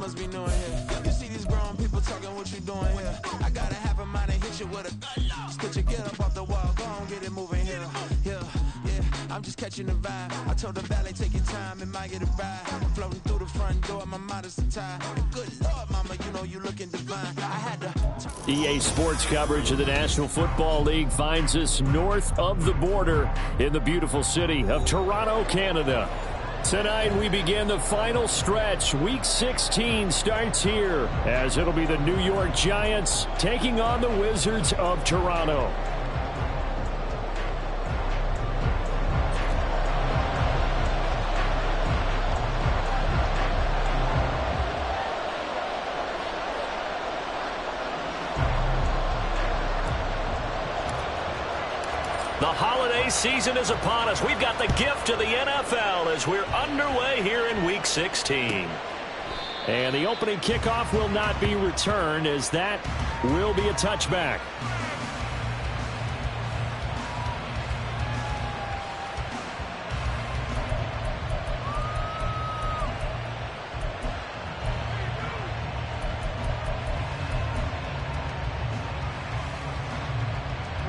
must be new in here. You see these grown people talking, what you doing here? I gotta have a mind and hit you with a stitch you get up off the wall, go on, get it moving here. Yeah, I'm just catching the vibe. I told the valet, take your time, it might get a ride. Floating through the front door, my modest attire. Good Lord, mama, you know you looking divine. I had to... EA Sports coverage of the National Football League finds us north of the border in the beautiful city of Toronto, Canada. Tonight we begin the final stretch. Week 16 starts here as it'll be the New York Giants taking on the Wizards of Toronto. The holiday season is upon us. We've got the gift of the NFL as we're underway here in Week 16. And the opening kickoff will not be returned as that will be a touchback.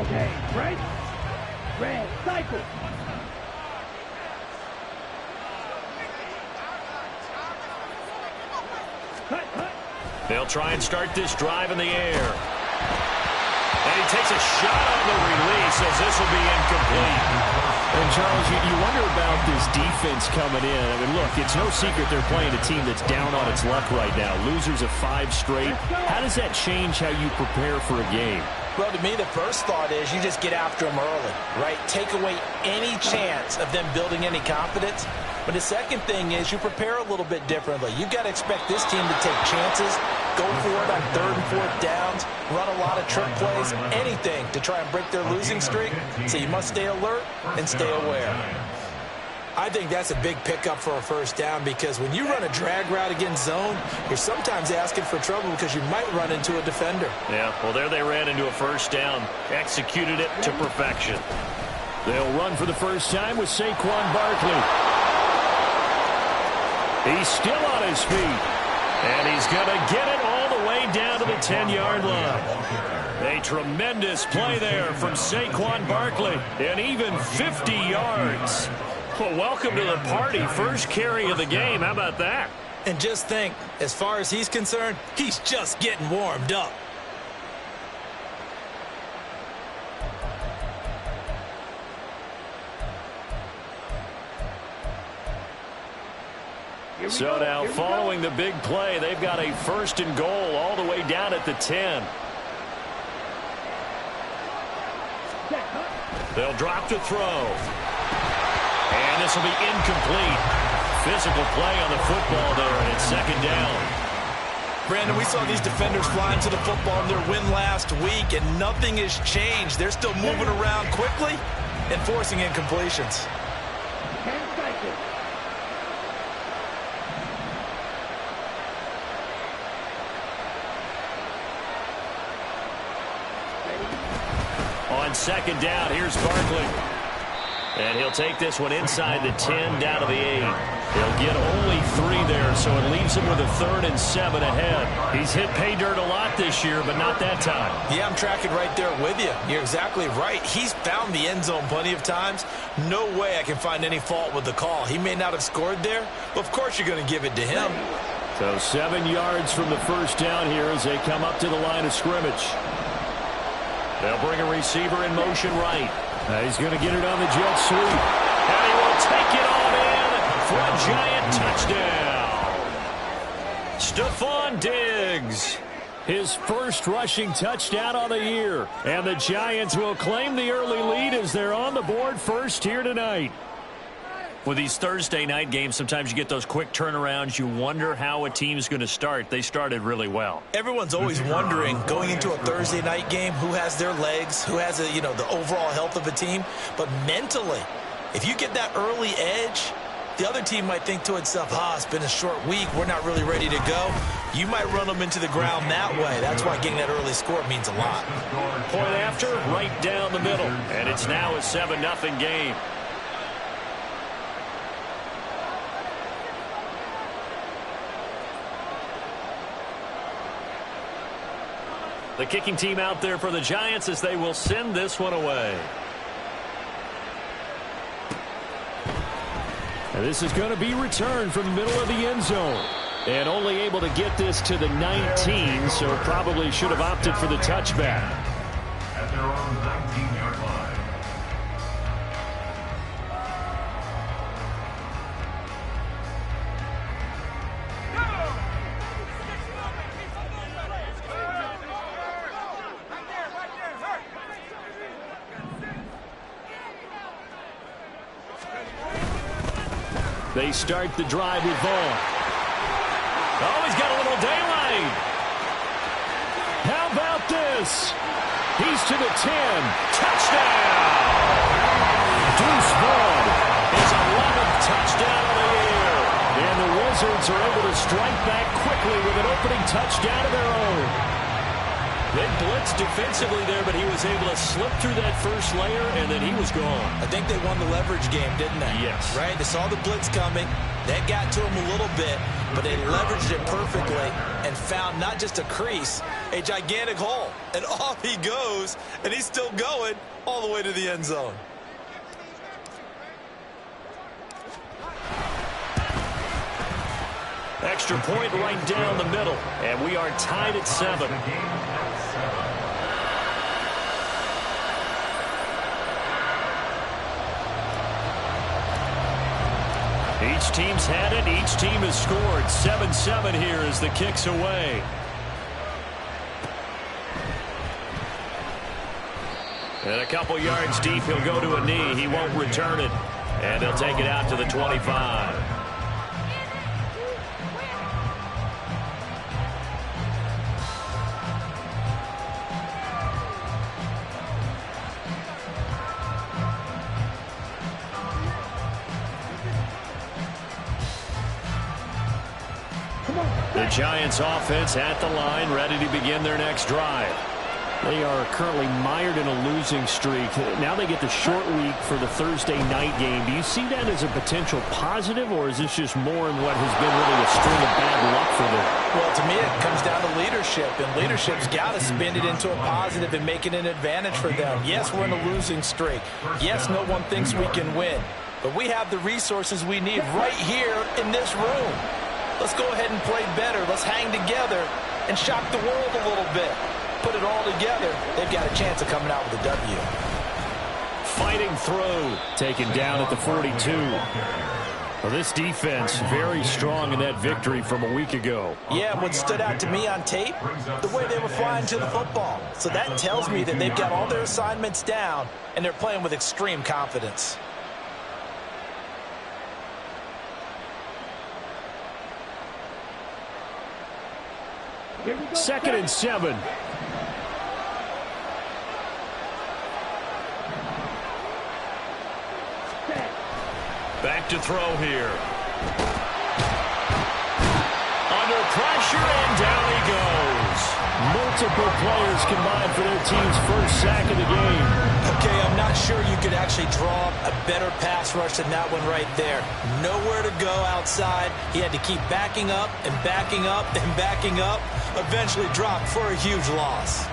Okay, right? Red, cycle. They'll try and start this drive in the air. And he takes a shot on the release as this will be incomplete. And, Charles, you wonder about this defense coming in. I mean, look, it's no secret they're playing a team that's down on its luck right now. Losers of 5 straight. How does that change how you prepare for a game? Well, to me, the first thought is you just get after them early, right? Take away any chance of them building any confidence. But the second thing is you prepare a little bit differently. You've got to expect this team to take chances, go for it on 3rd and 4th downs, run a lot of trick plays, anything to try and break their losing streak. So you must stay alert and stay aware. I think that's a big pickup for a first down because when you run a drag route against zone, you're sometimes asking for trouble because you might run into a defender. Yeah, well, there they ran into a first down, executed it to perfection. They'll run for the first time with Saquon Barkley. He's still on his feet, and he's going to get it all the way down to the 10-yard line. A tremendous play there from Saquon Barkley, and even 50 yards. Well, welcome to the party. First carry of the game. How about that? And just think, as far as he's concerned, he's just getting warmed up. So now, following the big play, they've got a 1st and goal all the way down at the 10. They'll drop to throw. And this will be incomplete. Physical play on the football there, and it's 2nd down. Brandon, we saw these defenders flying to the football in their win last week, and nothing has changed. They're still moving around quickly and forcing incompletions. On 2nd down, here's Barkley. And he'll take this one inside the 10 down to the 8. He'll get only 3 there, so it leaves him with a 3rd and 7 ahead. He's hit pay dirt a lot this year, but not that time. Yeah, I'm tracking right there with you. You're exactly right. He's found the end zone plenty of times. No way I can find any fault with the call. He may not have scored there, but of course you're going to give it to him. So 7 yards from the first down here as they come up to the line of scrimmage. They'll bring a receiver in motion right. He's going to get it on the jet sweep. And he will take it on in for a Giant touchdown. Stephon Diggs. His first rushing touchdown on the year. And the Giants will claim the early lead as they're on the board first here tonight. With these Thursday night games, sometimes you get those quick turnarounds. You wonder how a team's going to start. They started really well. Everyone's always wondering, going into a Thursday night game, who has their legs, who has the overall health of a team. But mentally, if you get that early edge, the other team might think to itself, it's been a short week. We're not really ready to go. You might run them into the ground that way. That's why getting that early score means a lot. Point after, right down the middle. And it's now a 7-0 game. The kicking team out there for the Giants as they will send this one away. And this is going to be returned from the middle of the end zone. And only able to get this to the 19, so probably should have opted for the touchback. At their own 19-yard line. They start the drive with Vaughn. Oh, he's got a little daylight. How about this? He's to the 10. Touchdown! Deuce Vaughn, his 11th touchdown of the year. And the Wizards are able to strike back quickly with an opening touchdown of their own. They blitzed defensively there, but he was able to slip through that first layer, and then he was gone. I think they won the leverage game, didn't they? Yes. Right? They saw the blitz coming. That got to him a little bit, but they leveraged it perfectly and found not just a crease, a gigantic hole. And off he goes, and he's still going all the way to the end zone. Extra point right down the middle, and we are tied at 7. Each team's had it. Each team has scored. 7-7 here as the kick's away. And a couple yards deep, he'll go to a knee. He won't return it. And he'll take it out to the 25. The Giants offense at the line, ready to begin their next drive. They are currently mired in a losing streak. Now they get the short week for the Thursday night game. Do you see that as a potential positive, or is this just more in what has been really a string of bad luck for them? Well, to me, it comes down to leadership, and leadership's got to spin it into a positive and make it an advantage for them. Yes, we're in a losing streak. Yes, no one thinks we can win, but we have the resources we need right here in this room. Let's go ahead and play better. Let's hang together and shock the world a little bit. Put it all together. They've got a chance of coming out with a W. Fighting through. Taken down at the 42. Well, this defense very strong in that victory from a week ago. Yeah, what stood out to me on tape, the way they were flying to the football. So that tells me that they've got all their assignments down, and they're playing with extreme confidence. Second and 7. Back to throw here. Under pressure, and down he goes. Multiple players combined for their team's first sack of the game. Okay, I'm not sure you could actually draw a better pass rush than that one right there. Nowhere to go outside. He had to keep backing up and backing up and backing up. Eventually dropped for a huge loss.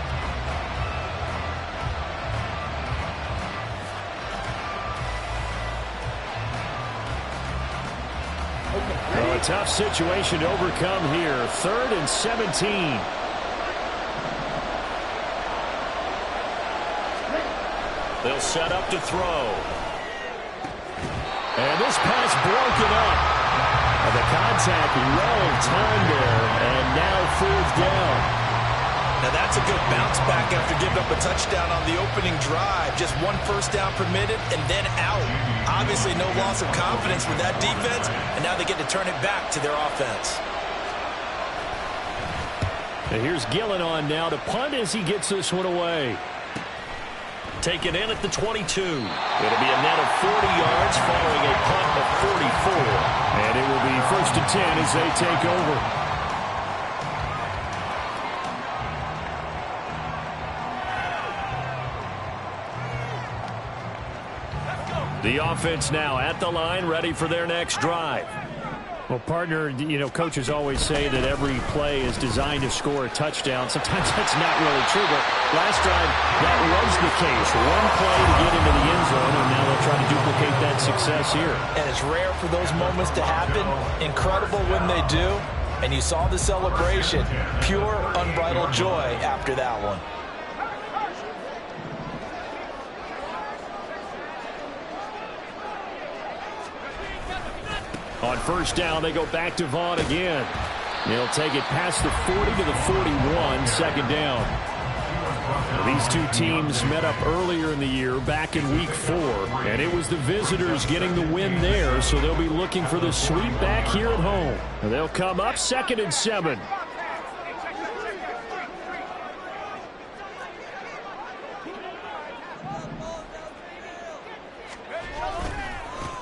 Oh, a tough situation to overcome here. 3rd and 17. They'll set up to throw. And this pass broken up. And the contact well timed there, and now 4th down. Now that's a good bounce back after giving up a touchdown on the opening drive. Just 1 first down permitted and then out. Obviously no loss of confidence with that defense, and now they get to turn it back to their offense. And here's Gillen on now to punt as he gets this one away. Taken in at the 22. It'll be a net of 40 yards following a punt of 44. And it will be 1st and 10 as they take over. The offense now at the line, ready for their next drive. Well, partner, coaches always say that every play is designed to score a touchdown. Sometimes that's not really true, but last drive, that was the case. One play to get into the end zone, and now they'll try to duplicate that success here. And it's rare for those moments to happen. Incredible when they do. And you saw the celebration. Pure, unbridled joy after that one. On first down, they go back to Vaughn again. They'll take it past the 40 to the 41, second down. These two teams met up earlier in the year, back in Week 4, and it was the visitors getting the win there, so they'll be looking for the sweep back here at home. They'll come up 2nd and 7.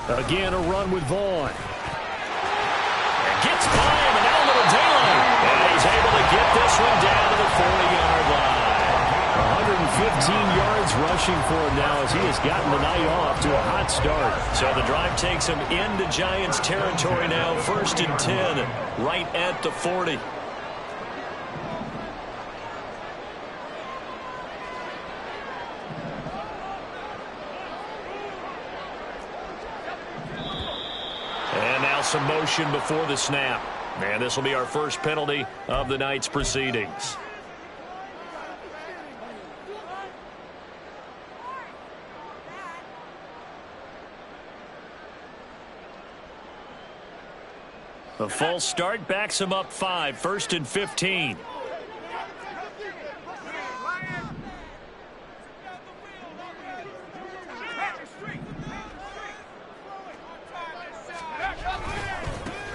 Again, a run with Vaughn. Gets by him, and now a little daylight. And he's able to get this one down to the 40-yard line. 115 yards rushing for him now as he has gotten the night off to a hot start. So the drive takes him into Giants territory now, 1st and 10, right at the 40. Some motion before the snap. And this will be our first penalty of the night's proceedings. A false start backs him up 5, 1st and 15.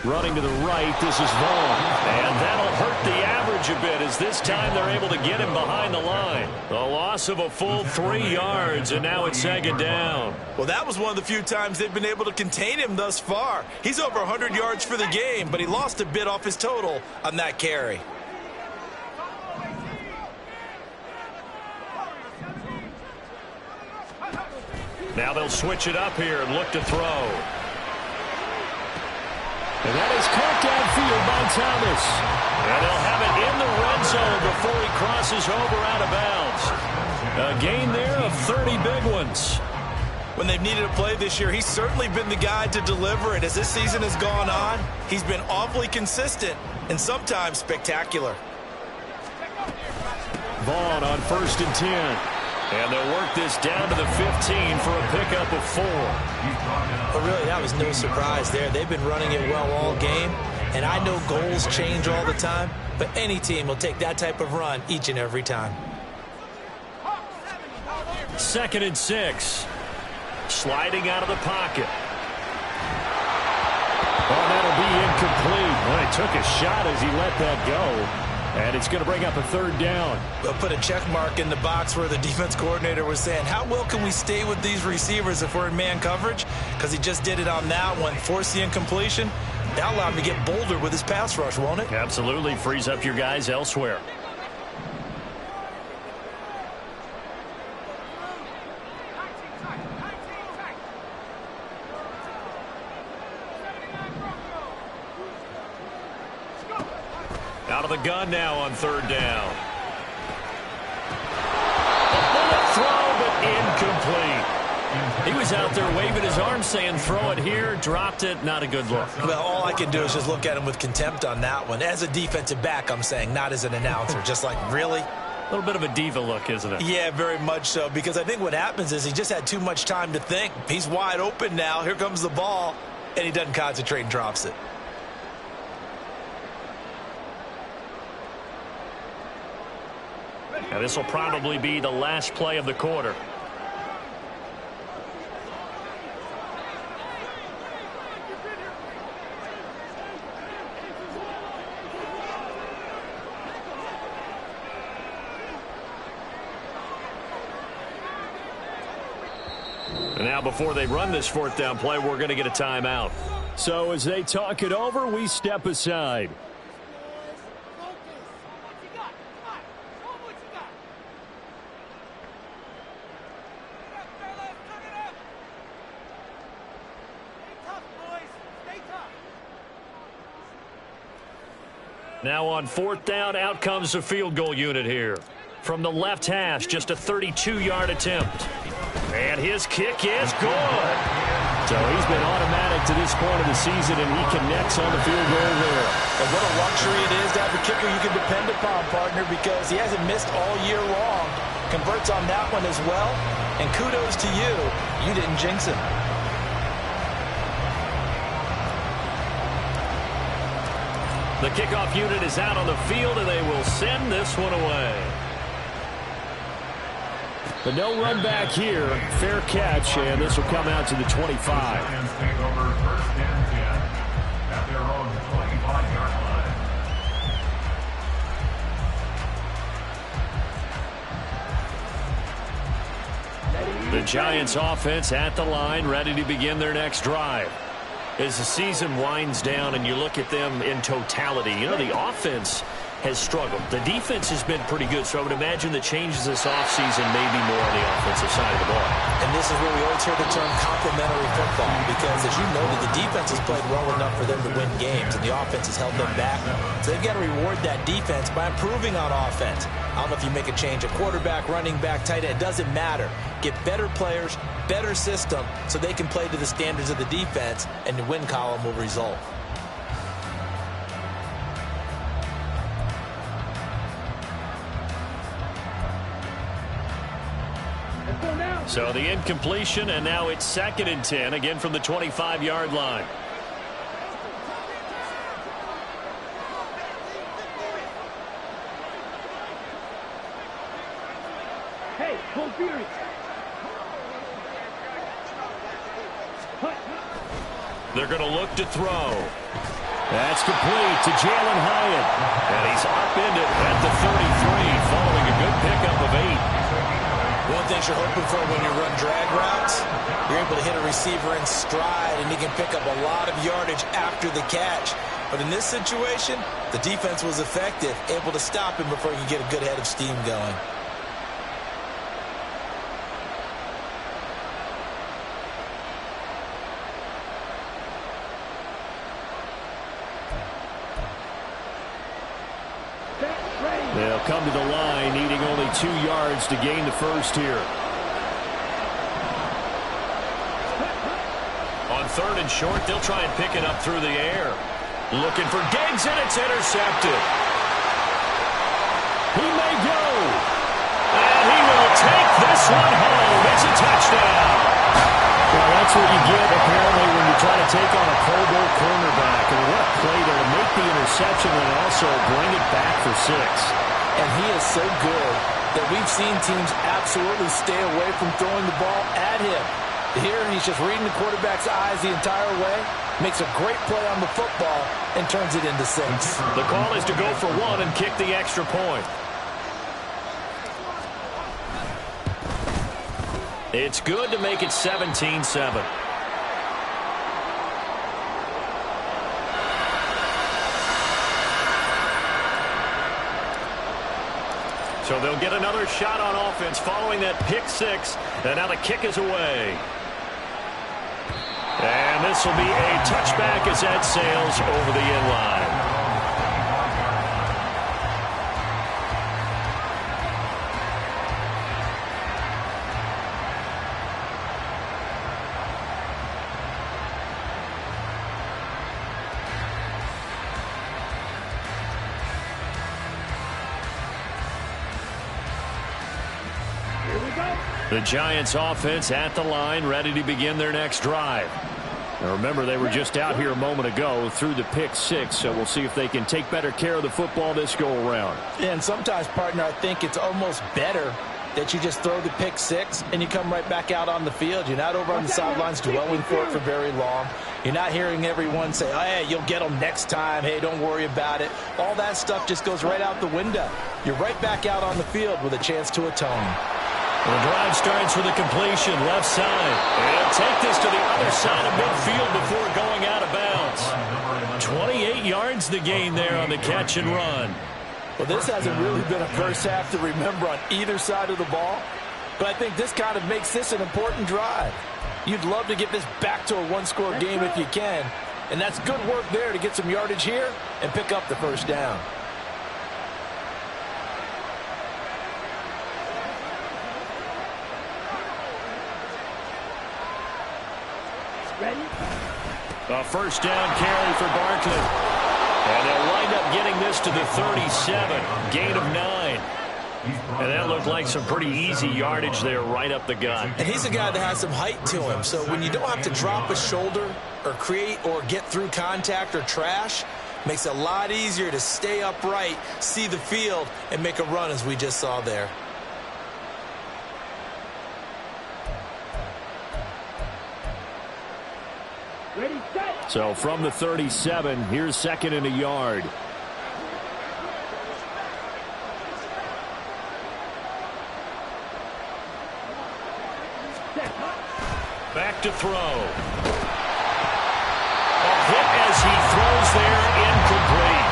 Running to the right, this is Vaughn. And that'll hurt the average a bit as this time they're able to get him behind the line. A loss of a full 3 yards, and now it's 2nd down. Well, that was one of the few times they've been able to contain him thus far. He's over 100 yards for the game, but he lost a bit off his total on that carry. Now they'll switch it up here and look to throw. And that is caught downfield by Thomas. And they'll have it in the red zone before he crosses over out of bounds. A gain there of 30 big ones. When they've needed a play this year, he's certainly been the guy to deliver it. As this season has gone on, he's been awfully consistent and sometimes spectacular. Vaughn on 1st and 10. And they'll work this down to the 15 for a pickup of 4. But really, that was no surprise there. They've been running it well all game. And I know goals change all the time, but any team will take that type of run each and every time. 2nd and 6. Sliding out of the pocket. Oh, that'll be incomplete. Well, he took a shot as he let that go. And it's going to bring up a 3rd down. They'll put a check mark in the box where the defense coordinator was saying, how well can we stay with these receivers if we're in man coverage? Because he just did it on that one, forced the incompletion. That'll allow him to get bolder with his pass rush, won't it? Absolutely. Frees up your guys elsewhere. Out of the gun now on 3rd down. A bullet throw, but incomplete. He was out there waving his arms saying, throw it here, dropped it. Not a good look. Well, all I can do is just look at him with contempt on that one. As a defensive back, I'm saying, not as an announcer. Just like, really? A little bit of a diva look, isn't it? Yeah, very much so. Because I think what happens is he just had too much time to think. He's wide open now. Here comes the ball. And he doesn't concentrate and drops it. And this will probably be the last play of the quarter. And now before they run this 4th down play, we're going to get a timeout. So as they talk it over, we step aside. Now on 4th down, out comes the field goal unit here. From the left hash, just a 32-yard attempt. And his kick is good. So he's been automatic to this point of the season, and he connects on the field goal there. And what a luxury it is to have a kicker you can depend upon, partner, because he hasn't missed all year long. Converts on that one as well. And kudos to you. You didn't jinx him. The kickoff unit is out on the field, and they will send this one away. But no run back here. Fair catch, and this will come out to the 25. Lions take over 1st and 10 at their own 25-yard line. The Giants offense at the line, ready to begin their next drive. As the season winds down and you look at them in totality, you know, the offense has struggled. The defense has been pretty good, so I would imagine the changes this offseason may be more on the offensive side of the ball. And this is where we always hear the term complementary football, because as you noted, the defense has played well enough for them to win games, and the offense has held them back. So they've got to reward that defense by improving on offense. I don't know if you make a change, a quarterback, running back, tight end, it doesn't matter. Get better players, better system, so they can play to the standards of the defense, and the win column will result. So the incompletion, and now it's 2nd and 10, again from the 25-yard line. Hey, Cole Fury. They're going to look to throw. That's complete to Jalen Hyatt. And he's upended at the 33, following a good pickup of 8. One thing you're hoping for when you run drag routes, you're able to hit a receiver in stride, and he can pick up a lot of yardage after the catch. But in this situation, the defense was effective, able to stop him before he could get a good head of steam going. They'll come to the line, needing only 2 yards to gain the first here. On 3rd and short, they'll try and pick it up through the air. Looking for Diggs, and it's intercepted. He may go. And he will take this one home. It's a touchdown. Well, that's what you get, apparently, when you try to take on a Pro Bowl cornerback. And what a play to make the interception and also bring it back for 6. And he is so good that we've seen teams absolutely stay away from throwing the ball at him. Here, he's just reading the quarterback's eyes the entire way, makes a great play on the football, and turns it into 6. The call is to go for 1 and kick the extra point. It's good to make it 17-7. So they'll get another shot on offense following that pick 6. And now the kick is away. And this will be a touchback as that sails over the end line. The Giants offense at the line, ready to begin their next drive. Now remember, they were just out here a moment ago through the pick 6, so we'll see if they can take better care of the football this go-around. And sometimes, partner, I think it's almost better that you just throw the pick 6 and you come right back out on the field. You're not over on the sidelines dwelling for it for very long. You're not hearing everyone say, oh, hey, you'll get them next time. Hey, don't worry about it. All that stuff just goes right out the window. You're right back out on the field with a chance to atone. The drive starts with a completion, left side. And take this to the other side of midfield before going out of bounds. 28 yards the gain there on the catch and run. Well, this hasn't really been a first half to remember on either side of the ball. But I think this kind of makes this an important drive. You'd love to get this back to a one-score game if you can. And that's good work there to get some yardage here and pick up the first down. Ready? A first down carry for Barkley. And they'll wind up getting this to the 37. Gain of 9. And that looked like some pretty easy yardage there right up the gut. And he's a guy that has some height to him. So when you don't have to drop a shoulder or create or get through contact or trash, makes it a lot easier to stay upright, see the field, and make a run as we just saw there. Ready, set. So from the 37, here's second and a yard. Back to throw. A hit as he throws there, incomplete.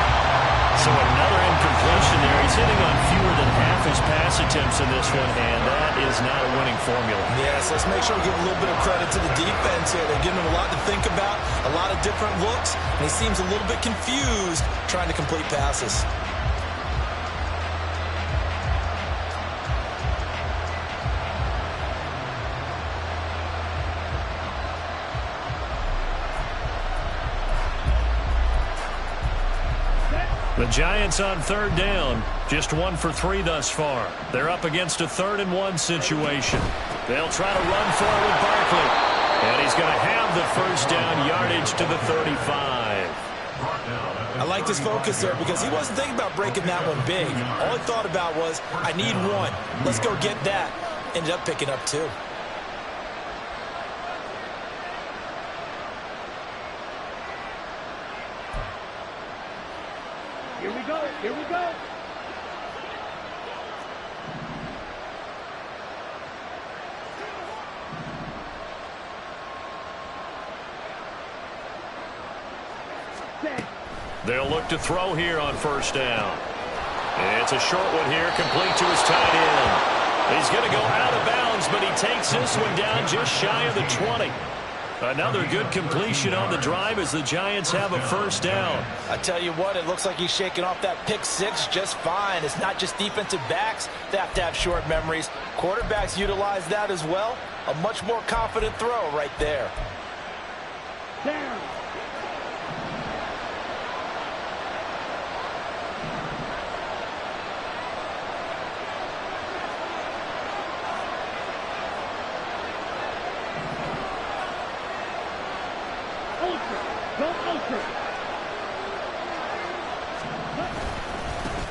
So another incompletion there. He's hitting on fewer than half his pass attempts in this one, and that is not a winning formula. Yes, let's make sure we give a little bit of credit to the defense here. They're giving him a lot to think about, a lot of different looks, and he seems a little bit confused trying to complete passes. The Giants on third down, just 1 for 3 thus far. They're up against a 3rd and 1 situation. They'll try to run forward Barkley. And he's going to have the first down yardage to the 35. I like this focus there because he wasn't thinking about breaking that one big. All he thought about was, I need 1. Let's go get that. Ended up picking up 2. Here we go. Here we go. Set. They'll look to throw here on first down. It's a short one here, complete to his tight end. He's going to go out of bounds, but he takes this one down just shy of the 20. Another good completion on the drive as the Giants have a first down. I tell you what, it looks like he's shaking off that pick 6 just fine. It's not just defensive backs that have to have short memories. Quarterbacks utilize that as well. A much more confident throw right there. Down.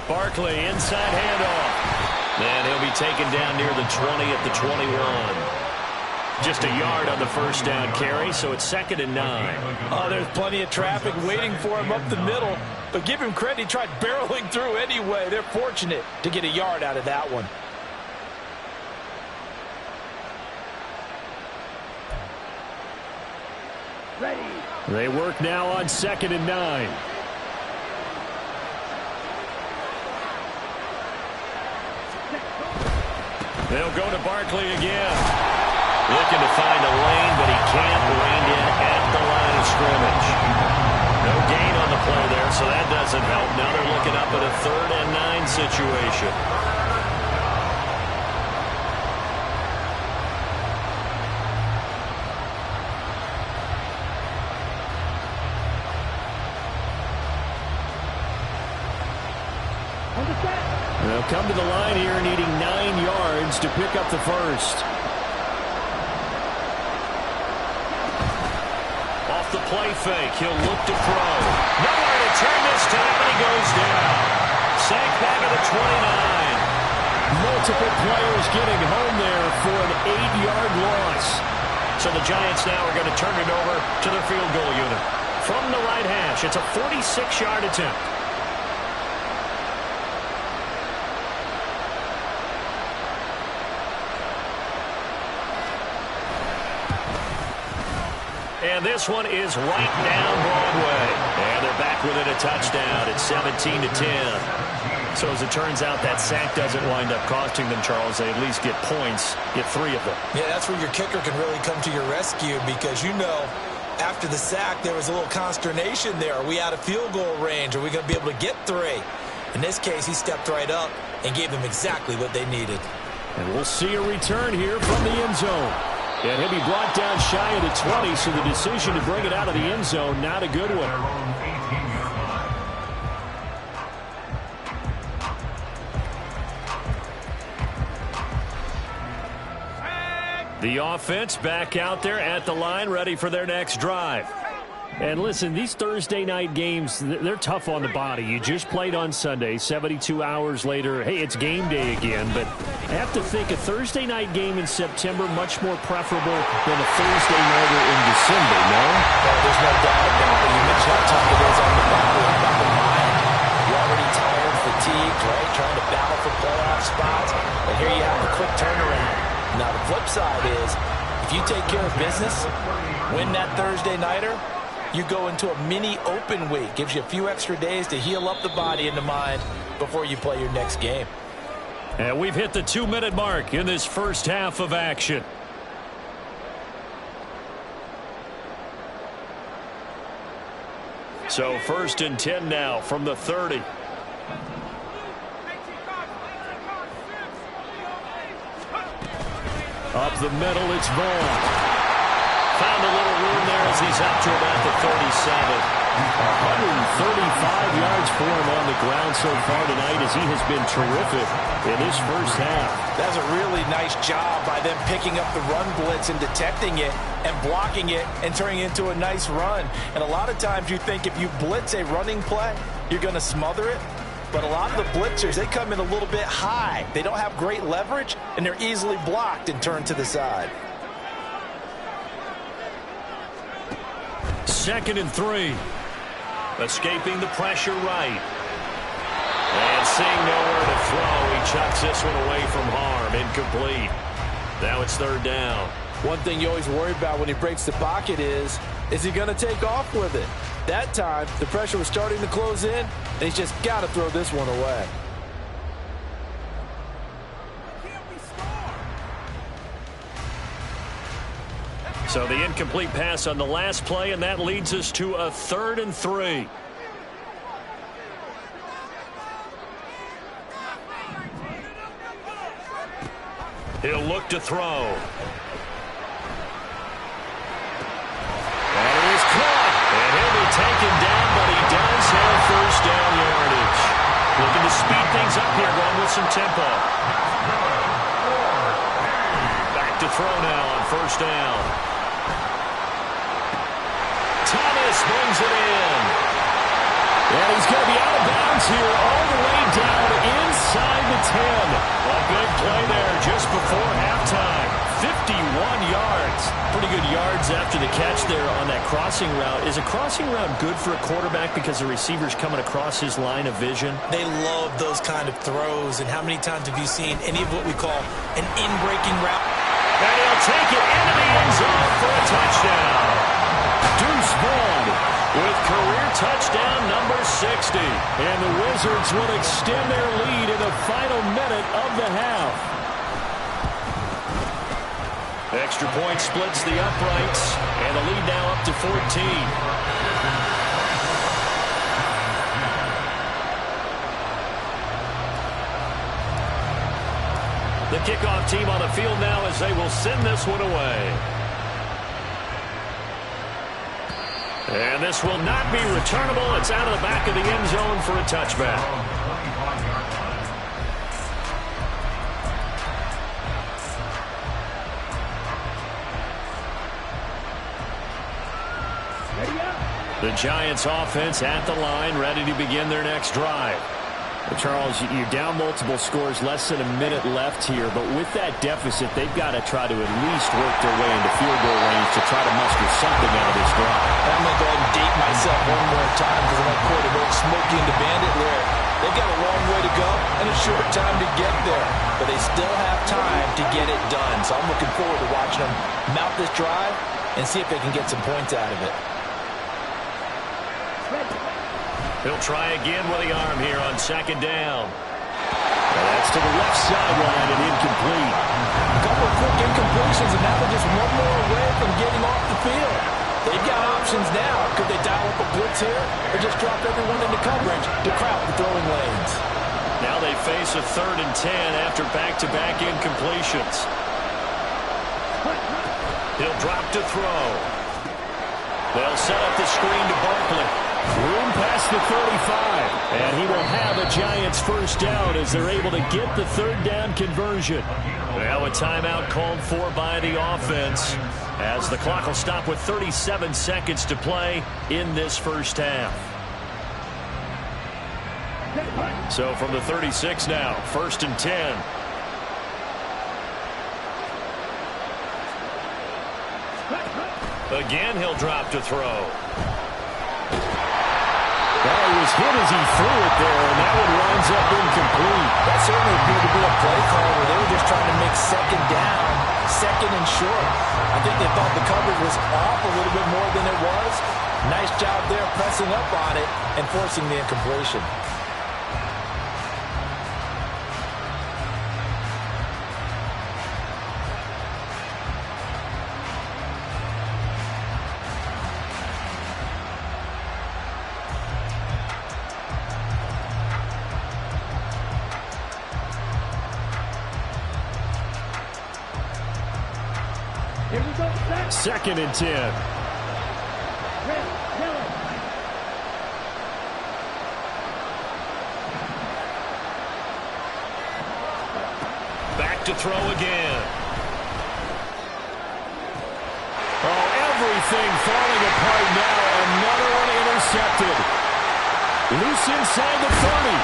Barkley, inside handoff. And he'll be taken down near the 20 at the 21. Just a yard on the first down carry, so it's 2nd and 9. Oh, there's plenty of traffic waiting for him up the middle. But give him credit, he tried barreling through anyway. They're fortunate to get a yard out of that one. Ready. They work now on 2nd and 9. They'll go to Barkley again. Looking to find a lane, but he can't rein in at the line of scrimmage. No gain on the play there, so that doesn't help. Now they're looking up at a 3rd and 9 situation. They'll come to the line here needing 9 yards to pick up the first. Off the play fake, he'll look to throw. Nowhere to turn this time, and he goes down. Sacked back at the 29. Multiple players getting home there for an 8-yard loss. So the Giants now are going to turn it over to their field goal unit. From the right hash, it's a 46-yard attempt. And this one is right down Broadway. And they're back within a touchdown. It's 17-10. So as it turns out, that sack doesn't wind up costing them, Charles. They at least get points, get 3 of them. Yeah, that's where your kicker can really come to your rescue because, you know, after the sack, there was a little consternation there. Are we out of field goal range? Are we going to be able to get 3? In this case, he stepped right up and gave them exactly what they needed. And we'll see a return here from the end zone. And he'll be brought down shy of the 20, so the decision to bring it out of the end zone, not a good one. The offense back out there at the line, ready for their next drive. And listen, these Thursday night games, they're tough on the body. You just played on Sunday, 72 hours later, hey, it's game day again. But I have to think a Thursday night game in September much more preferable than a Thursday nighter in December, no? Well, there's no doubt about it. You mentioned how tough it is on the body and about the mind. You're already tired, fatigued, right? Trying to battle for playoff spots. And here you have a quick turnaround. Now, the flip side is, if you take care of business, win that Thursday nighter, you go into a mini open week. Gives you a few extra days to heal up the body and the mind before you play your next game. And we've hit the 2-minute mark in this first half of action. So 1st and 10 now from the 30. Up the middle, it's Vaughn. Found a little room there as he's up to about the 37. 135 yards for him on the ground so far tonight as he has been terrific in his first half. That's a really nice job by them picking up the run blitz and detecting it and blocking it and turning it into a nice run. And a lot of times you think if you blitz a running play, you're going to smother it. But a lot of the blitzers, they come in a little bit high. They don't have great leverage, and they're easily blocked and turned to the side. 2nd and 3. Escaping the pressure right. And seeing nowhere to throw, he chucks this one away from harm. Incomplete. Now it's 3rd down. One thing you always worry about when he breaks the pocket is he going to take off with it? That time, the pressure was starting to close in, and he's just got to throw this one away. So the incomplete pass on the last play, and that leads us to a 3rd and 3. He'll look to throw. And it is caught. And he'll be taken down, but he does have 1st down yardage. Looking to speed things up here, going with some tempo. Back to throw now on 1st down. Thomas brings it in. And he's going to be out of bounds here all the way down inside the 10. A big play there just before halftime. 51 yards. Pretty good yards after the catch there on that crossing route. Is a crossing route good for a quarterback because the receiver's coming across his line of vision? They love those kind of throws. And how many times have you seen any of what we call an in-breaking route? And he'll take it into the end zone for a touchdown. Deuce Vaughn with career touchdown number 60. And the Wizards will extend their lead in the final minute of the half. Extra point splits the uprights, and the lead now up to 14. The kickoff team on the field now as they will send this one away. And this will not be returnable. It's out of the back of the end zone for a touchback. The Giants offense at the line, ready to begin their next drive. Well, Charles, you're down multiple scores, less than a minute left here, but with that deficit, they've got to try to at least work their way into field goal range to try to muster something out of this drive. I'm going to go ahead and date myself one more time because I'm like quarterback Smokey and the Bandit lyric. They've got a long way to go and a short time to get there, but they still have time to get it done. So I'm looking forward to watching them mount this drive and see if they can get some points out of it. He'll try again with the arm here on 2nd down. And that's to the left sideline and incomplete. A couple of quick incompletions, and now they're just one more away from getting off the field. They've got options now. Could they dial up a blitz here or just drop everyone into coverage to crowd the throwing lanes? Now they face a 3rd and 10 after back-to-back incompletions. He'll drop to throw. They'll set up the screen to Barkley. Room past the 35. And he will have a Giants first down as they're able to get the third down conversion. Now a timeout called for by the offense as the clock will stop with 37 seconds to play in this first half. So from the 36 now, 1st and 10. Again, he'll drop to throw. Well, he was hit as he threw it there, and that one winds up incomplete. That certainly appeared to be a play call where they were just trying to make second down, second and short. I think they thought the coverage was off a little bit more than it was. Nice job there pressing up on it and forcing the incompletion. Here we go. 2nd and 10. Red, yellow. Back to throw again. Oh, everything falling apart now. Another one intercepted. Loose inside the 30.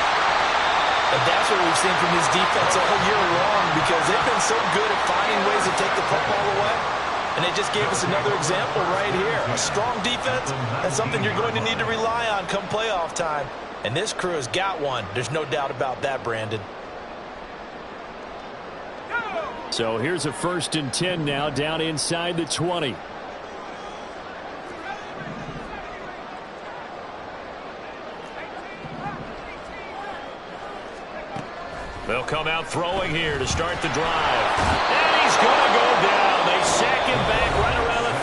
And that's what we've seen from this defense all year long because they've been so good at finding ways to take the football away. And they just gave us another example right here. A strong defense, that's something you're going to need to rely on come playoff time. And this crew has got one. There's no doubt about that, Brandon. So here's a 1st and 10 now down inside the 20. They'll come out throwing here to start the drive. And he's going to go down. They sack him back right around the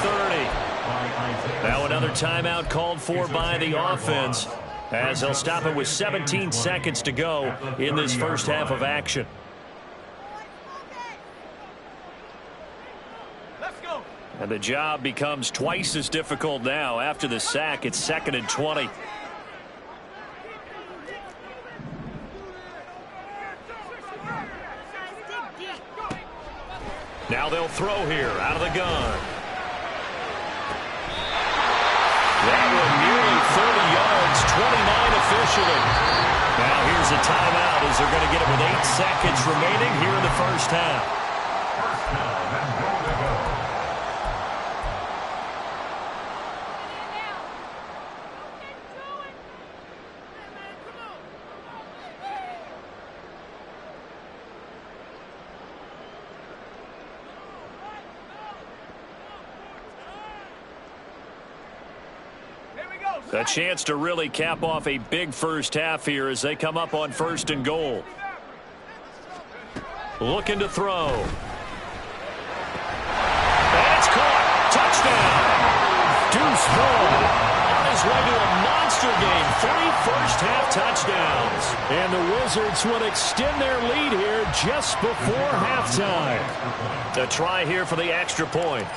30. Now another timeout called for by the offense as they'll stop it with 17 seconds to go in this first half of action. And the job becomes twice as difficult now. After the sack, it's 2nd and 20. Now they'll throw here out of the gun. That one nearly 30 yards, 29 officially. Now here's a timeout as they're going to get it with 8 seconds remaining here in the first half. First down and goal to go. A chance to really cap off a big first half here as they come up on 1st and goal. Looking to throw. And it's caught. Touchdown. Deuce Vaughn on his way to a monster game. 3 first-half touchdowns. And the Wizards will extend their lead here just before halftime. A try here for the extra point.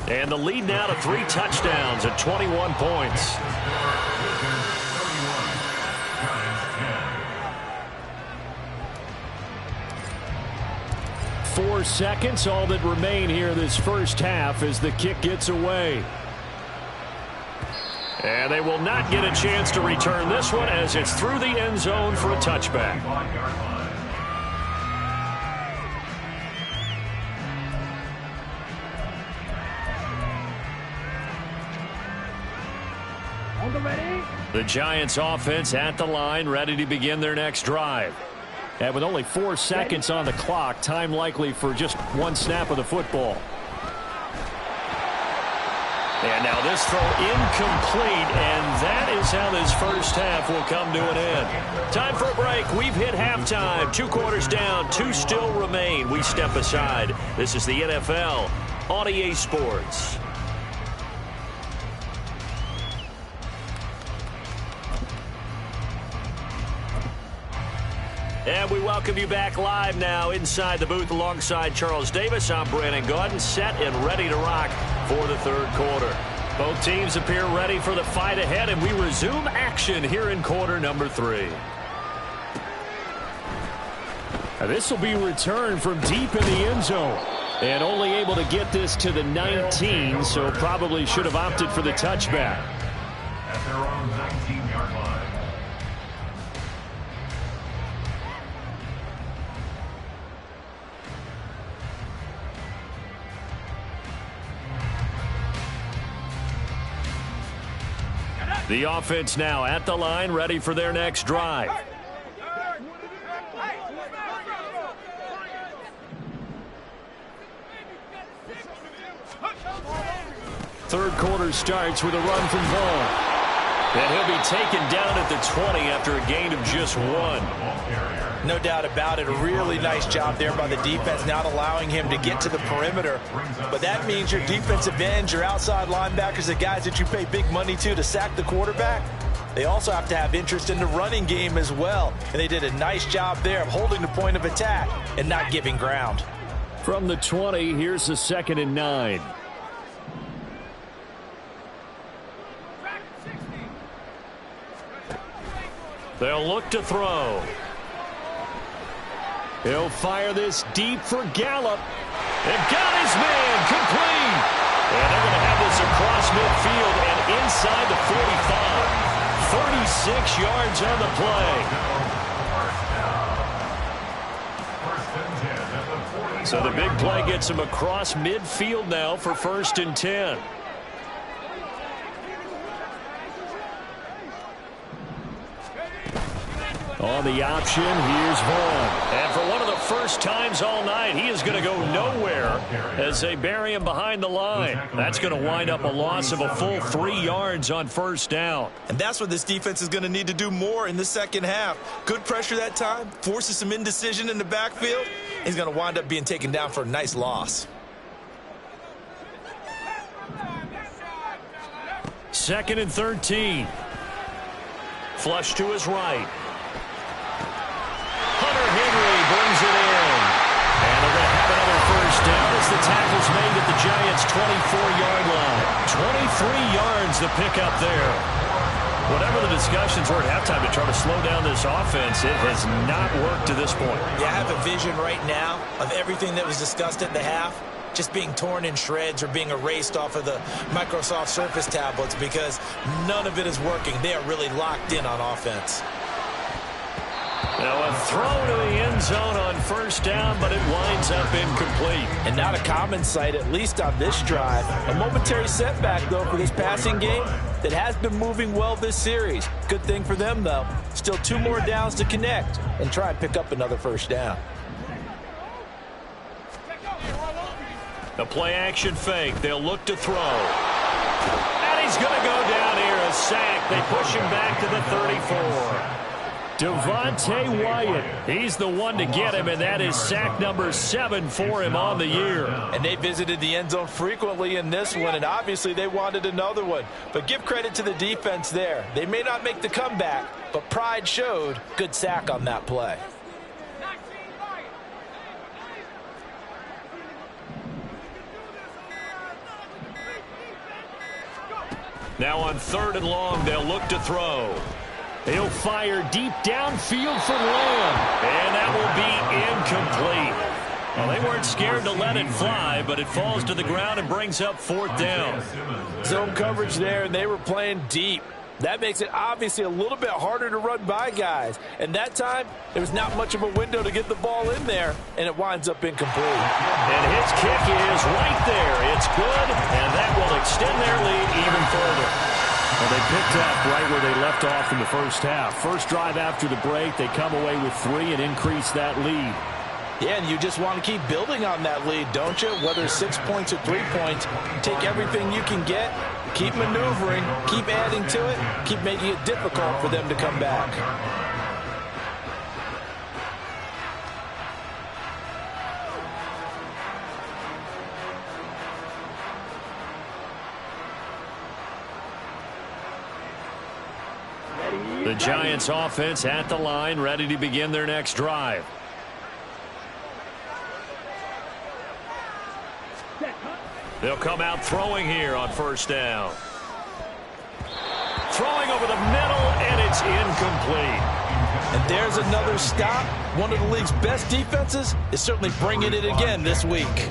And the lead now to 3 touchdowns at 21 points. 4 seconds, all that remain here this first half as the kick gets away. And they will not get a chance to return this one as it's through the end zone for a touchback. The Giants offense at the line, ready to begin their next drive. And with only 4 seconds on the clock, time likely for just 1 snap of the football. And now this throw incomplete, and that is how this first half will come to an end. Time for a break. We've hit halftime. 2 quarters down, 2 still remain. We step aside. This is the NFL on EA Sports. And we welcome you back live now inside the booth alongside Charles Davis. I'm Brandon Gaudin, set and ready to rock for the third quarter. Both teams appear ready for the fight ahead, and we resume action here in quarter number 3. This will be returned from deep in the end zone. And only able to get this to the 19, so probably should have opted for the touchback. At their own 19-yard line. The offense now at the line, ready for their next drive. Third quarter starts with a run from Vaughn. And he'll be taken down at the 20 after a gain of just 1. No doubt about it. A really nice job there by the defense, not allowing him to get to the perimeter. But that means your defensive ends, your outside linebackers, the guys that you pay big money to sack the quarterback, they also have to have interest in the running game as well. And they did a nice job there of holding the point of attack and not giving ground. From the 20, here's the 2nd and 9. They'll look to throw. He'll fire this deep for Gallup. And got his man complete. And they're going to have this across midfield and inside the 45. 36 yards on the play. So the big play gets him across midfield now for 1st and 10. On the option, here's Vaughn. And for one of the first times all night, he is going to go nowhere as they bury him behind the line. That's going to wind up a loss of a full 3 yards on 1st down. And that's what this defense is going to need to do more in the second half. Good pressure that time, forces some indecision in the backfield. He's going to wind up being taken down for a nice loss. 2nd and 13. Flush to his right. Hunter Henry brings it in. And they're going to have another 1st down as the tackle's made at the Giants' 24-yard line. 23 yards the pickup there. Whatever the discussions were at halftime to try to slow down this offense, it has not worked to this point. Yeah, I have a vision right now of everything that was discussed at the half just being torn in shreds or being erased off of the Microsoft Surface tablets because none of it is working. They are really locked in on offense. Now a throw to the end zone on 1st down, but it winds up incomplete. And not a common sight, at least on this drive. A momentary setback, though, for this passing game that has been moving well this series. Good thing for them, though. Still 2 more downs to connect and try and pick up another 1st down. The play-action fake. They'll look to throw. And he's going to go down here. A sack. They push him back to the 34. Devontae Wyatt, he's the one to get him, and that is sack number 7 for him on the year. And they visited the end zone frequently in this one, and obviously they wanted another one. But give credit to the defense there. They may not make the comeback, but pride showed. Good sack on that play. Now on 3rd and long, they'll look to throw. He'll fire deep downfield for Lamb, and that will be incomplete. Well, they weren't scared to let it fly, but it falls to the ground and brings up 4th down. Zone coverage there, and they were playing deep. That makes it obviously a little bit harder to run by guys. And that time, there was not much of a window to get the ball in there, and it winds up incomplete. And his kick is right there. It's good, and that will extend their lead even further. Well, they picked up right where they left off in the 1st half. First drive after the break, they come away with 3 and increase that lead. Yeah, and you just want to keep building on that lead, don't you? Whether it's 6 points or 3 points, take everything you can get, keep maneuvering, keep adding to it, keep making it difficult for them to come back. The Giants offense at the line, ready to begin their next drive. They'll come out throwing here on first down. Throwing over the middle, and it's incomplete. And there's another stop. One of the league's best defenses is certainly bringing it again this week.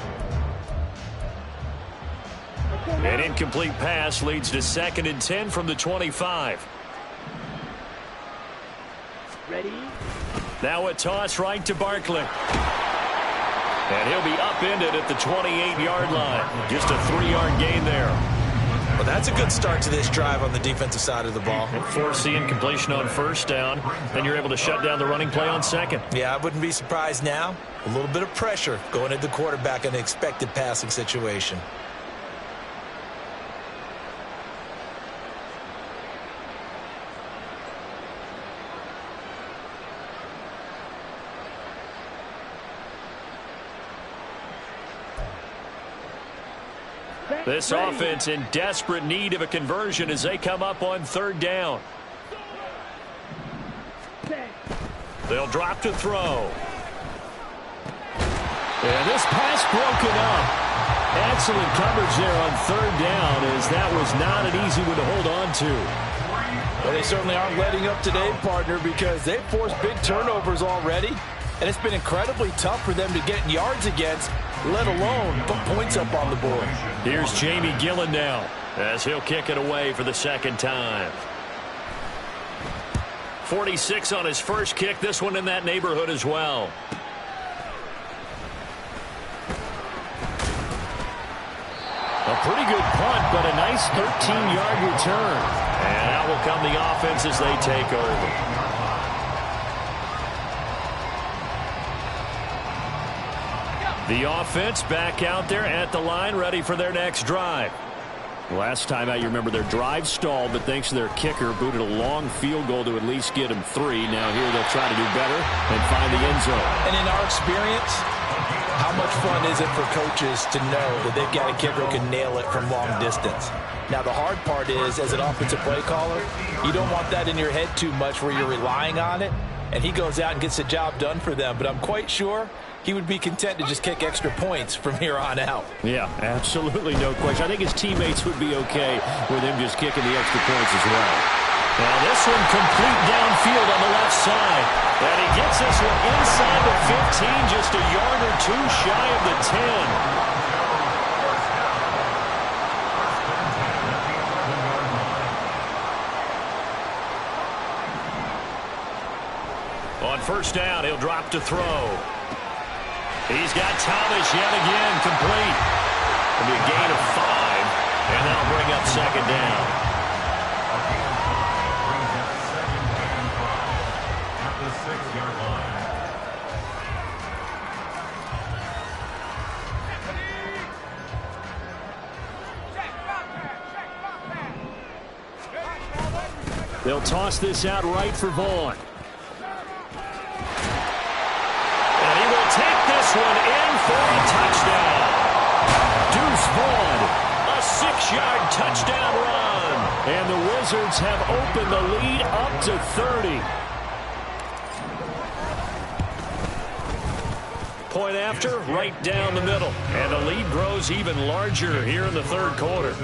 An incomplete pass leads to 2nd and 10 from the 25. Ready? Now a toss right to Barkley. And he'll be upended at the 28-yard line. Just a 3-yard gain there. Well, that's a good start to this drive on the defensive side of the ball. Force the incompletion on first down. Then you're able to shut down the running play on second. Yeah, I wouldn't be surprised now. A little bit of pressure going at the quarterback in an expected passing situation. This offense in desperate need of a conversion as they come up on 3rd down. They'll drop to throw. And this pass broken up. Excellent coverage there on 3rd down, as that was not an easy one to hold on to. Well, they certainly aren't letting up today, partner, because they've forced big turnovers already. And it's been incredibly tough for them to get yards against, let alone put points up on the board. Here's Jamie Gillen now, as he'll kick it away for the 2nd time. 46 on his first kick, this one in that neighborhood as well. A pretty good punt, but a nice 13-yard return. And out will come the offense as they take over. The offense back out there at the line, ready for their next drive. Last time out, you remember their drive stalled, but thanks to their kicker, booted a long field goal to at least get them 3. Now here they'll try to do better and find the end zone. And in our experience, how much fun is it for coaches to know that they've got a kicker who can nail it from long distance? Now, the hard part is, as an offensive play caller, you don't want that in your head too much where you're relying on it, and he goes out and gets the job done for them. But I'm quite sure he would be content to just kick extra points from here on out. Yeah, absolutely no question. I think his teammates would be okay with him just kicking the extra points as well. Now this one complete downfield on the left side. And he gets this one inside the 15, just a yard or 2 shy of the 10. On first down, he'll drop to throw. He's got Thomas yet again, complete. It'll be a gain of 5, and that'll bring up 2nd down. At the 6-yard line. They'll toss this out right for Vaughn. And he will take this one in for a touchdown. Deuce Vaughn, a 6-yard touchdown run. And the Wizards have opened the lead up to 30. Point after, right down the middle. And the lead grows even larger here in the 3rd quarter.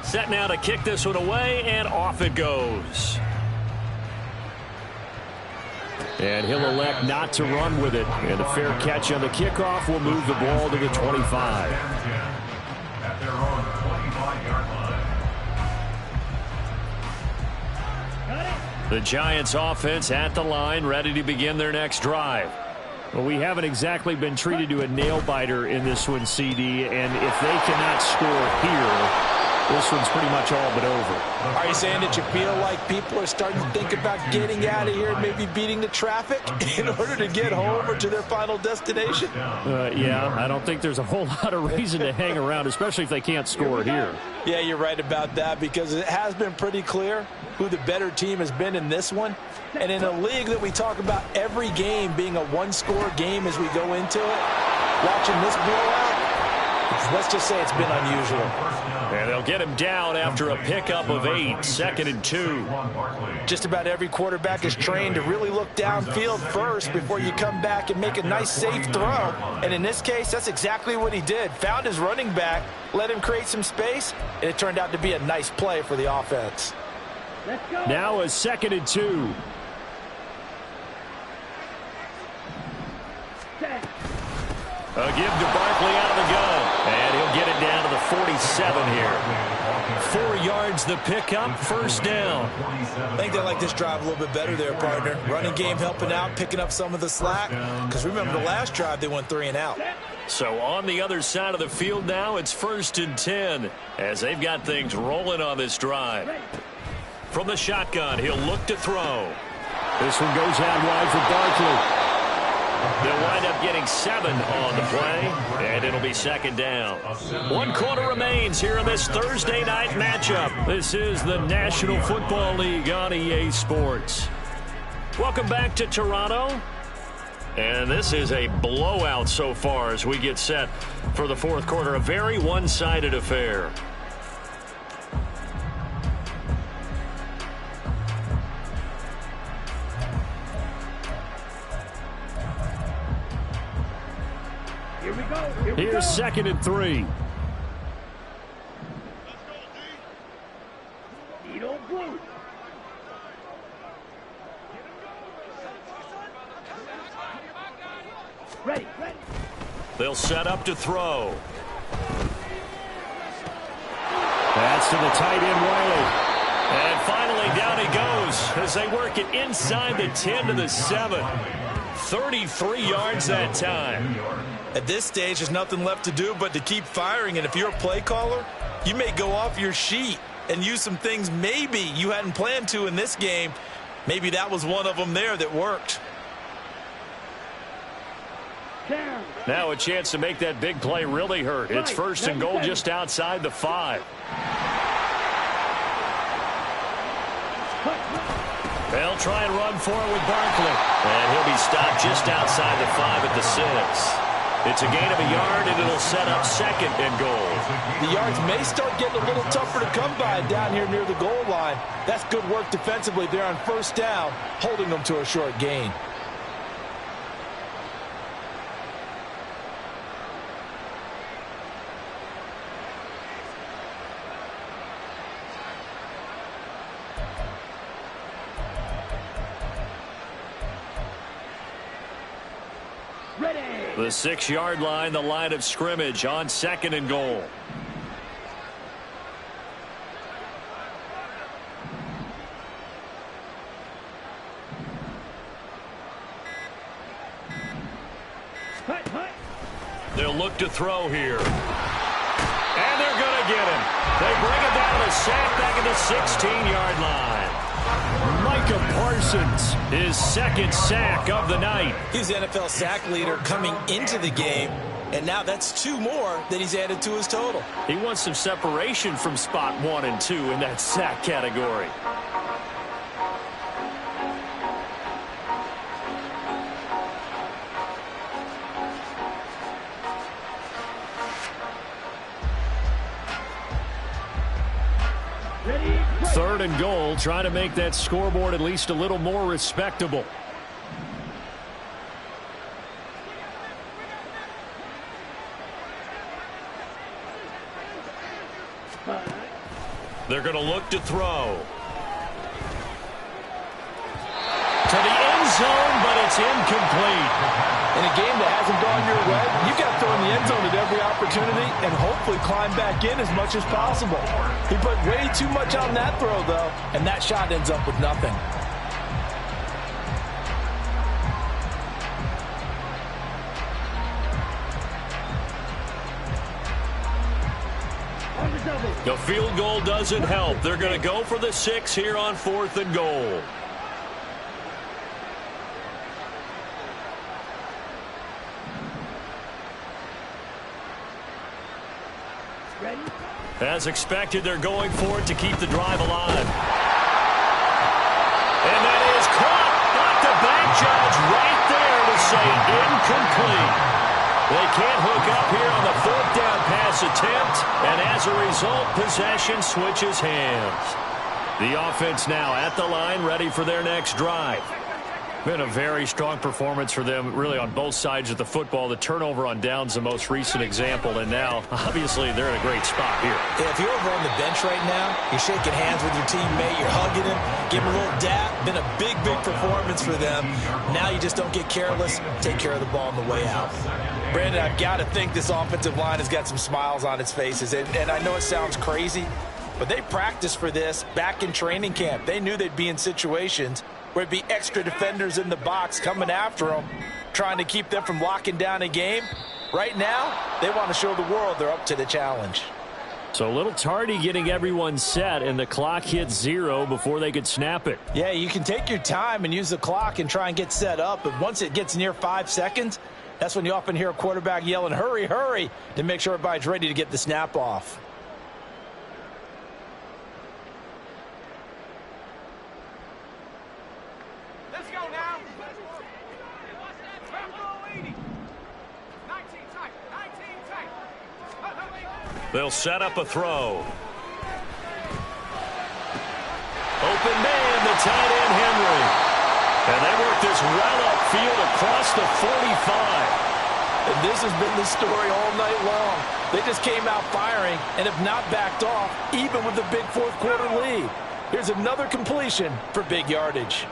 Set now to kick this one away, and off it goes. And he'll elect not to run with it. And a fair catch on the kickoff will move the ball to the 25. At their own 25-yard line. The Giants offense at the line, ready to begin their next drive. Well, we haven't exactly been treated to a nail-biter in this one, CD. And if they cannot score here, this one's pretty much all but over. Are you saying that you feel like people are starting to think about getting out of here, maybe beating the traffic in order to get home or to their final destination? Yeah, I don't think there's a whole lot of reason to hang around, especially if they can't score here. Yeah, you're right about that, because it has been pretty clear who the better team has been in this one. And in a league that we talk about every game being a one-score game as we go into it, watching this blowout, Let's just say it's been unusual. And they'll get him down after a pickup of 8, 2nd and 2. Just about every quarterback is trained to really look downfield first before you come back and make a nice, safe throw. And in this case, that's exactly what he did. Found his running back, let him create some space, and it turned out to be a nice play for the offense. Let's go. Now a 2nd and 2. Set. A give to Barkley out of the gun. And he'll get it down to the 47 here. 4 yards the pickup, 1st down. I think they like this drive a little bit better there, partner. Running game helping out, picking up some of the slack. Because remember, the last drive, they went 3 and out. So on the other side of the field now, it's 1st and 10 as they've got things rolling on this drive. From the shotgun, he'll look to throw. This one goes out wide for Barkley. They'll wind up getting 7 on the play, and it'll be 2nd down. 1 quarter remains here in this Thursday night matchup. This is the National Football League on EA Sports. Welcome back to Toronto. And this is a blowout so far as we get set for the 4th quarter. A very one-sided affair. Here we go. Here we Here's go. 2nd and 3. Edo Blue. Ready. Ready. They'll set up to throw. That's to the tight end, Wiley. And finally, down he goes as they work it inside the 10 to the 7. 33 yards that time. At this stage, there's nothing left to do but to keep firing. And if you're a play caller, you may go off your sheet and use some things maybe you hadn't planned to in this game. Maybe that was one of them there that worked. Down. Now a chance to make that big play really hurt. It's 1st and goal just outside the 5. They'll try and run for it with Barkley. And he'll be stopped just outside the 5 at the 6. It's a gain of a yard, and it'll set up 2nd and goal. The yards may start getting a little tougher to come by down here near the goal line. That's good work defensively there on 1st down, holding them to a short gain. The 6-yard line, the line of scrimmage on 2nd and goal. They'll look to throw here. And they're going to get him. They bring it down to sack back at the 16-yard line. Micah Parsons, his 2nd sack of the night. He's the NFL sack leader coming into the game, and now that's 2 more that he's added to his total. He wants some separation from spot 1 and 2 in that sack category. Ready. 3rd and goal, trying to make that scoreboard at least a little more respectable. They're going to look to throw. To the end zone, but it's incomplete. In a game that hasn't gone your way, you got to throw in the end zone at every opportunity and hopefully climb back in as much as possible. He put way too much on that throw, though, and that shot ends up with nothing. On the double. The field goal doesn't help. They're going to go for the 6 here on 4th and goal. Ready. As expected, they're going for it to keep the drive alive. And that is caught. Got the back judge right there to say incomplete. They can't hook up here on the 4th down pass attempt, and as a result, possession switches hands. The offense now at the line, ready for their next drive. Been a very strong performance for them, really, on both sides of the football. The turnover on downs, the most recent example, and now, obviously, they're in a great spot here. Yeah, if you're over on the bench right now, you're shaking hands with your teammate, you're hugging him, give him a little dap. Been a big, big performance for them. Now you just don't get careless. Take care of the ball on the way out. Brandon, I've got to think this offensive line has got some smiles on its faces, and I know it sounds crazy, but they practiced for this back in training camp. They knew they'd be in situations where it'd be extra defenders in the box coming after them, trying to keep them from locking down a game. Right now, they want to show the world they're up to the challenge. So a little tardy getting everyone set, and the clock hits 0 before they could snap it. Yeah, you can take your time and use the clock and try and get set up, but once it gets near 5 seconds, that's when you often hear a quarterback yelling, hurry, hurry, to make sure everybody's ready to get the snap off. They'll set up a throw. Open man, the tight end, Henry. And they work this well upfield across the 45. And this has been the story all night long. They just came out firing and have not backed off, even with the big fourth quarter lead. Here's another completion for big yardage.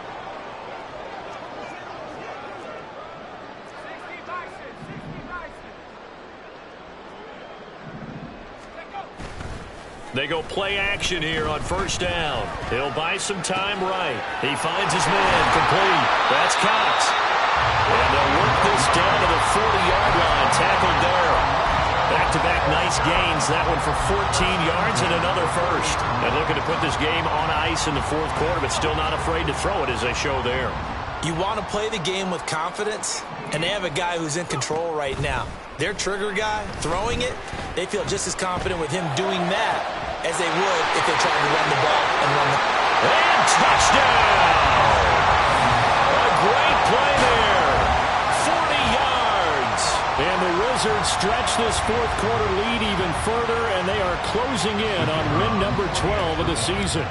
They go play action here on first down. He'll buy some time right. He finds his man complete. That's Cox. And they'll work this down to the 40-yard line. Tackled there. Back-to-back nice gains. That one for 14 yards and another first. And looking to put this game on ice in the fourth quarter, but still not afraid to throw it as they show there. You want to play the game with confidence, and they have a guy who's in control right now. Their trigger guy, throwing it, they feel just as confident with him doing that as they would if they tried to run the ball and run the... And touchdown! A great play there. 40 yards. And the Wizards stretch this fourth quarter lead even further, and they are closing in on win number 12 of the season.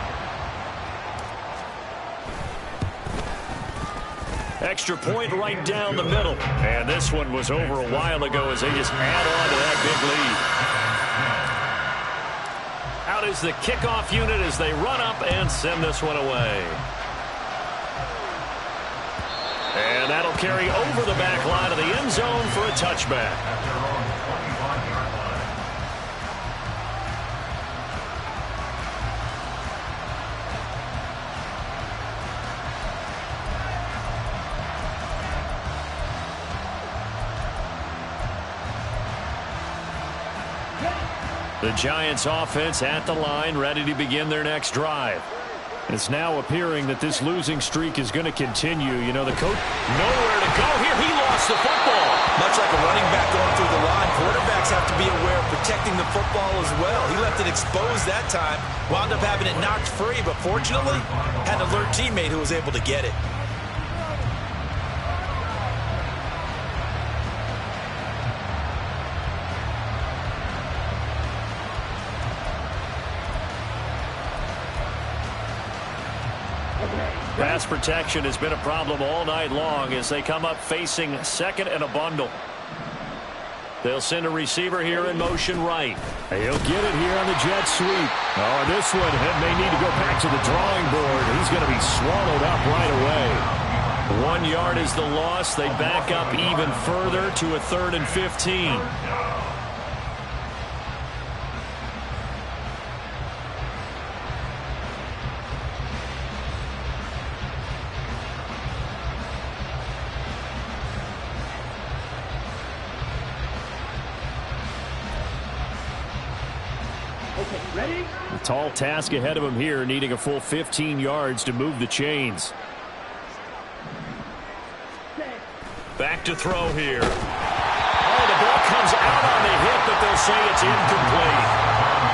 Extra point right down the middle. And this one was over a while ago as they just add on to that big lead. Out is the kickoff unit as they run up and send this one away. And that'll carry over the back line of the end zone for a touchback. The Giants offense at the line, ready to begin their next drive. It's now appearing that this losing streak is going to continue. You know, the coach nowhere to go here. He lost the football. Much like a running back going through the line, quarterbacks have to be aware of protecting the football as well. He left it exposed that time, wound up having it knocked free, but fortunately, had an alert teammate who was able to get it. Pass protection has been a problem all night long as they come up facing second and a bundle. They'll send a receiver here in motion right. He'll get it here on the jet sweep. Oh, this one may need to go back to the drawing board. He's going to be swallowed up right away. 1 yard is the loss. They back up even further to a 3rd and 15. Ready? A tall task ahead of him here, needing a full 15 yards to move the chains. Back to throw here. Oh, the ball comes out on the hit, but they'll say it's incomplete.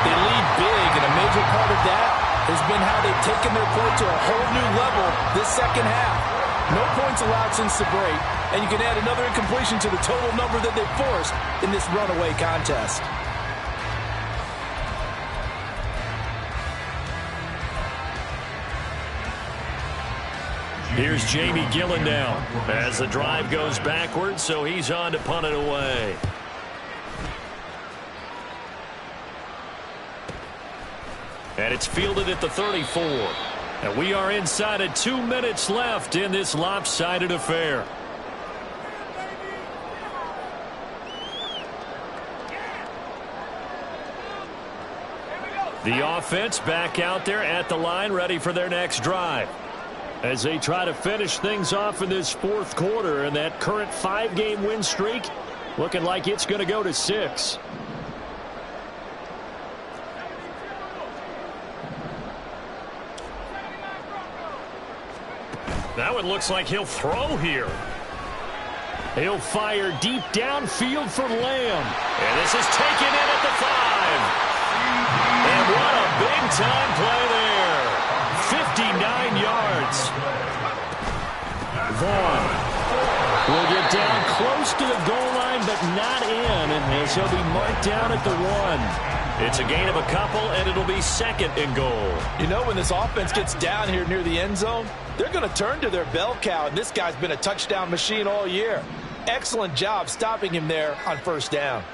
They lead big, and a major part of that has been how they've taken their play to a whole new level this second half. No points allowed since the break, and you can add another incompletion to the total number that they forced in this runaway contest. Here's Jamie Gillen now as the drive goes backwards, so he's on to punt it away. And it's fielded at the 34. And we are inside of 2 minutes left in this lopsided affair. The offense back out there at the line, ready for their next drive, as they try to finish things off in this fourth quarter, and that current 5-game win streak looking like it's going to go to 6. That one looks like he'll throw here. He'll fire deep downfield for Lamb. And this is taken in at the 5. And what a big-time play there. 59 yards. Vaughn will get down close to the goal line, but not in, and he'll be marked down at the 1. It's a gain of a couple, and it'll be 2nd and goal. You know, when this offense gets down here near the end zone, they're going to turn to their bell cow, and this guy's been a touchdown machine all year. Excellent job stopping him there on 1st down.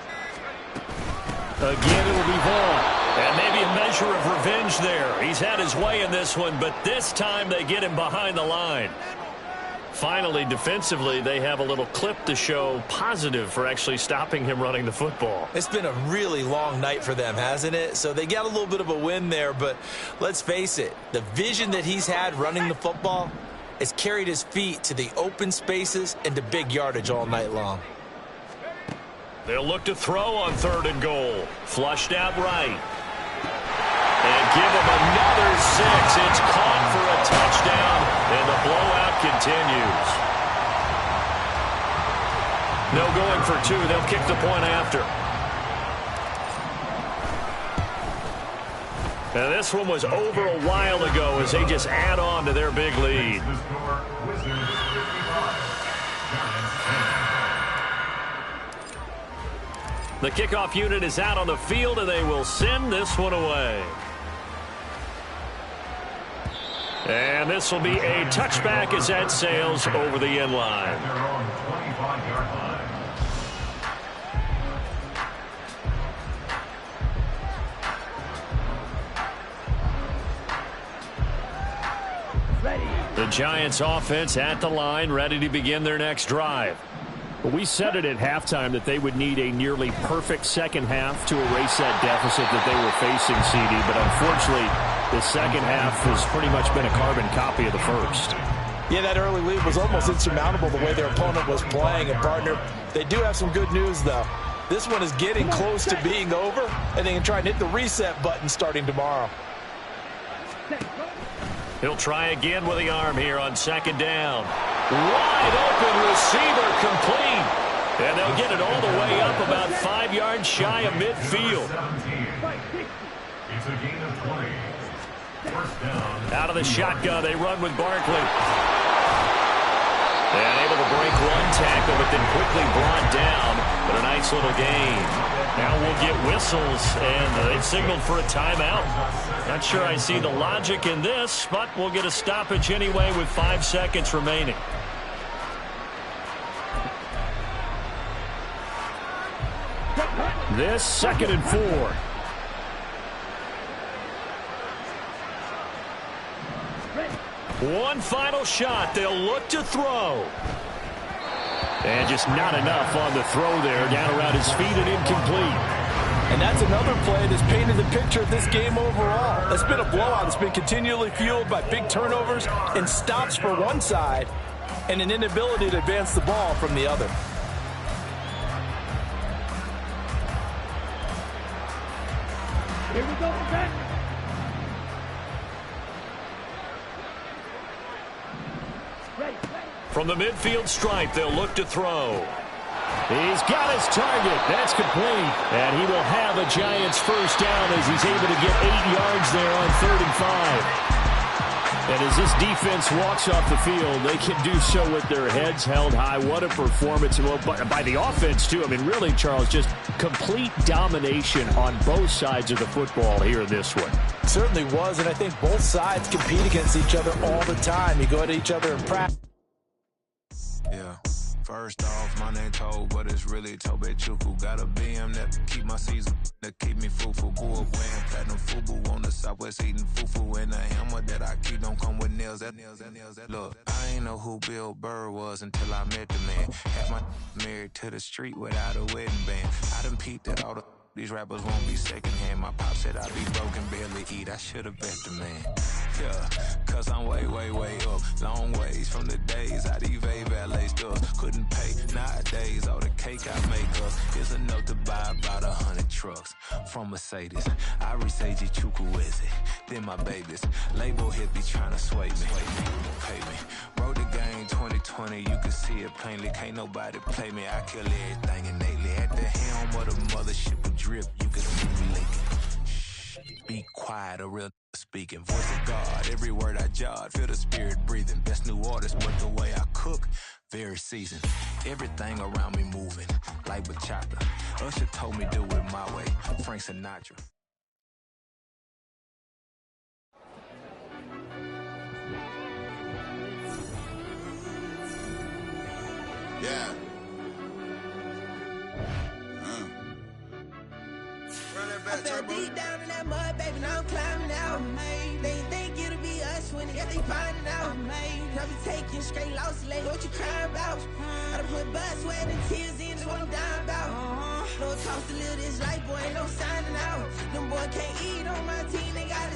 Again, it will be Vaughn. And maybe a measure of revenge there. He's had his way in this one, but this time they get him behind the line. Finally, defensively, they have a little clip to show positive for actually stopping him running the football. It's been a really long night for them, hasn't it? So they got a little bit of a win there, but let's face it, the vision that he's had running the football has carried his feet to the open spaces and to big yardage all night long. They'll look to throw on 3rd and goal. Flushed out right. And give him another 6. It's caught for a touchdown, and the blowout continues. No going for 2. They'll kick the point after. Now this one was over a while ago as they just add on to their big lead. The kickoff unit is out on the field, and they will send this one away. And this will be a touchback as that sails over the end line. The Giants offense at the line, ready to begin their next drive. Well, we said it at halftime that they would need a nearly perfect second half to erase that deficit that they were facing, CD. But unfortunately, the second half has pretty much been a carbon copy of the first. Yeah, that early lead was almost insurmountable the way their opponent was playing. And, partner, they do have some good news, though. This one is getting close to being over, and they can try and hit the reset button starting tomorrow. He'll try again with the arm here on 2nd down. Wide open receiver complete. And they'll get it all the way up about 5 yards shy of midfield. It's a gain of 20. 1st down. Out of the shotgun, they run with Barkley. And able to break one tackle, but then quickly brought down. But a nice little gain. Now we'll get whistles, and they've signaled for a timeout. Not sure I see the logic in this, but we'll get a stoppage anyway with 5 seconds remaining. This 2nd and 4. One final shot. They'll look to throw. And just not enough on the throw there. Down around his feet and incomplete. And that's another play that's painted the picture of this game overall. It's been a blowout. It's been continually fueled by big turnovers and stops for one side and an inability to advance the ball from the other. Here we go, back. From the midfield stripe, they'll look to throw. He's got his target. That's complete. And he will have a Giants 1st down as he's able to get 8 yards there on 3rd and 5. And as this defense walks off the field, they can do so with their heads held high. What a performance. Well, by the offense, too. I mean, really, Charles, just complete domination on both sides of the football here in this one. It certainly was, and I think both sides compete against each other all the time. You go at each other in practice. Yeah. First off, my name Toad, but it's really Tobe Chuku. Got a BM that keep my season, that keep me fufu. Grew up wearing platinum fubu on the Southwest eating fufu. And the hammer that I keep don't come with nails. Look, I ain't know who Bill Burr was until I met the man. Had my married to the street without a wedding band. I done peeped at all these rappers won't be secondhand. My pop said I'd be broken, barely eat. I should've bet the man. Yeah, cause I'm way, way, way up. Long ways from the days I evade valet stuff. Couldn't pay nowadays. All the cake I make up is enough to buy about 100 trucks from Mercedes. I resage Chukwueze, then my babies. Label hit be trying to sway me. Pay me. Wrote the game 2020, you can see it plainly. Can't nobody play me. I kill everything innately. At the helm of the mothership with drip, you can see me leaking. Shh, be quiet, a real speaking. Voice of God, every word I jot. Feel the spirit breathing. Best new artist, but the way I cook, very seasoned. Everything around me moving, like bachata. Usher told me do it my way. Frank Sinatra. Yeah. I fell deep down in that mud, baby, now I'm climbing out. They think it'll be us when they finding out. I be taking straight losses, like what you crying about? I done put blood, sweat, and tears in, that's what I'm dying about. No cost to live this life, boy, ain't no signing out. Them boy can't eat on my team, they got